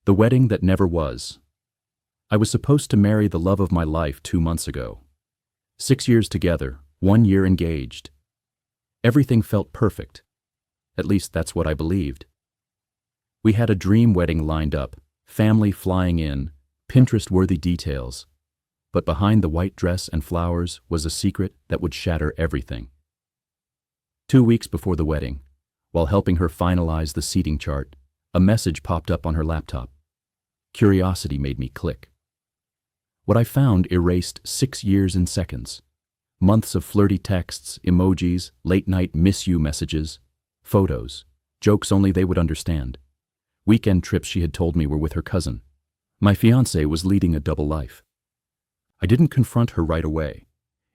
The wedding that never was. I was supposed to marry the love of my life 2 months ago. 6 years together, 1 year engaged. Everything felt perfect. At least that's what I believed. We had a dream wedding lined up, family flying in, Pinterest-worthy details. But behind the white dress and flowers was a secret that would shatter everything. 2 weeks before the wedding, while helping her finalize the seating chart, a message popped up on her laptop. Curiosity made me click. What I found erased 6 years in seconds. Months of flirty texts, emojis, late-night miss you messages, photos, jokes only they would understand. Weekend trips she had told me were with her cousin. My fiancé was leading a double life. I didn't confront her right away.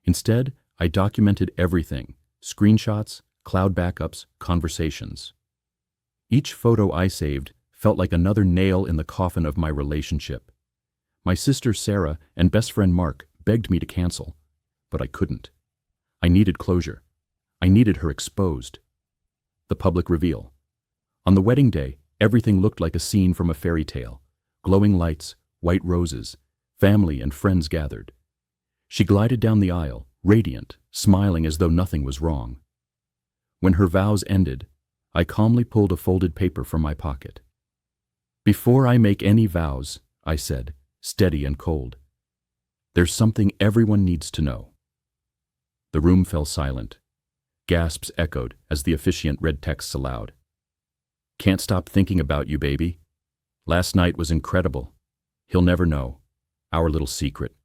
Instead, I documented everything: screenshots, cloud backups, conversations. Each photo I saved felt like another nail in the coffin of my relationship. My sister Sarah and best friend Mark begged me to cancel, but I couldn't. I needed closure. I needed her exposed. The public reveal. On the wedding day, everything looked like a scene from a fairy tale. Glowing lights, white roses, family and friends gathered. She glided down the aisle, radiant, smiling as though nothing was wrong. When her vows ended, I calmly pulled a folded paper from my pocket. "Before I make any vows," I said, steady and cold, "there's something everyone needs to know." The room fell silent. Gasps echoed as the officiant read texts aloud. "Can't stop thinking about you, baby. Last night was incredible. He'll never know. Our little secret."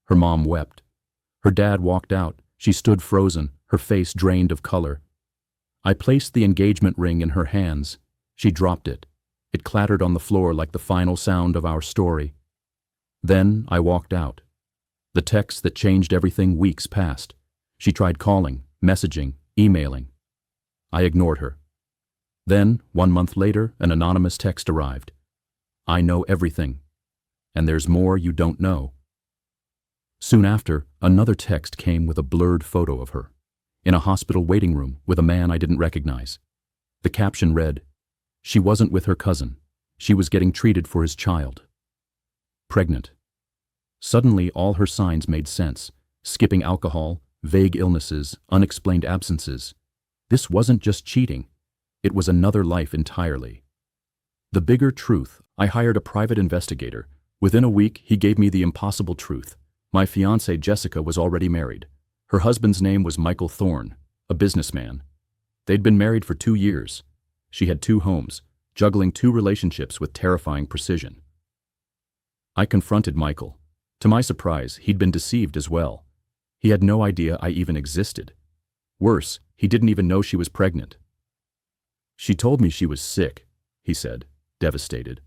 Her mom wept. Her dad walked out. She stood frozen, her face drained of color. I placed the engagement ring in her hands. She dropped it. It clattered on the floor like the final sound of our story. Then I walked out. The text that changed everything weeks passed. She tried calling, messaging, emailing. I ignored her. Then, 1 month later, an anonymous text arrived. "I know everything. And there's more you don't know." Soon after, another text came with a blurred photo of her, in a hospital waiting room with a man I didn't recognize. The caption read, "She wasn't with her cousin. She was getting treated for his child." Pregnant. Suddenly, all her signs made sense. Skipping alcohol, vague illnesses, unexplained absences. This wasn't just cheating. It was another life entirely. The bigger truth, I hired a private investigator. Within a week, he gave me the impossible truth. My fiancée Jessica was already married. Her husband's name was Michael Thorne, a businessman. They'd been married for 2 years. She had 2 homes, juggling 2 relationships with terrifying precision. I confronted Michael. To my surprise, he'd been deceived as well. He had no idea I even existed. Worse, he didn't even know she was pregnant. "She told me she was sick," he said, devastated.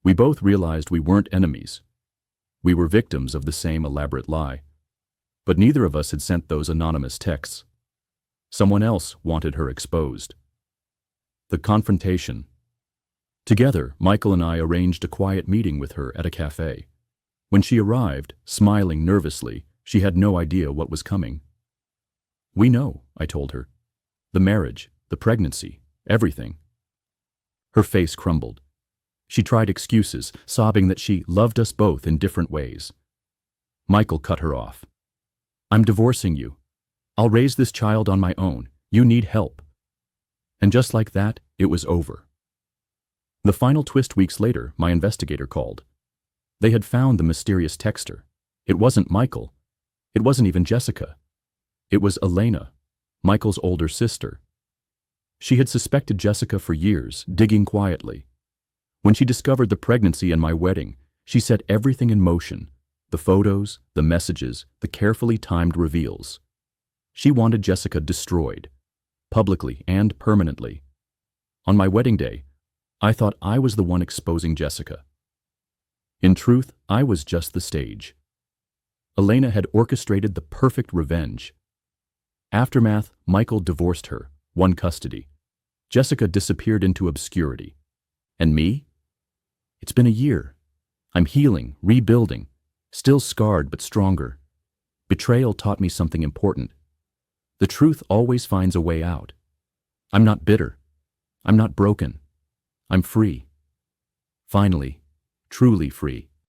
We both realized we weren't enemies. We were victims of the same elaborate lie. But neither of us had sent those anonymous texts. Someone else wanted her exposed. The confrontation. Together, Michael and I arranged a quiet meeting with her at a cafe. When she arrived, smiling nervously, she had no idea what was coming. "We know," I told her. "The marriage, the pregnancy, everything." Her face crumbled. She tried excuses, sobbing that she loved us both in different ways. Michael cut her off. "I'm divorcing you. I'll raise this child on my own. You need help." And just like that, it was over. The final twist weeks later, my investigator called. They had found the mysterious texter. It wasn't Michael. It wasn't even Jessica. It was Elena, Michael's older sister. She had suspected Jessica for years, digging quietly. When she discovered the pregnancy and my wedding, she set everything in motion: the photos, the messages, the carefully timed reveals. She wanted Jessica destroyed, publicly and permanently. On my wedding day, I thought I was the one exposing Jessica. In truth, I was just the stage. Elena had orchestrated the perfect revenge. Aftermath: Michael divorced her, won custody. Jessica disappeared into obscurity. And me? It's been a year. I'm healing, rebuilding, still scarred but stronger. Betrayal taught me something important. The truth always finds a way out. I'm not bitter. I'm not broken. I'm free. Finally, truly free.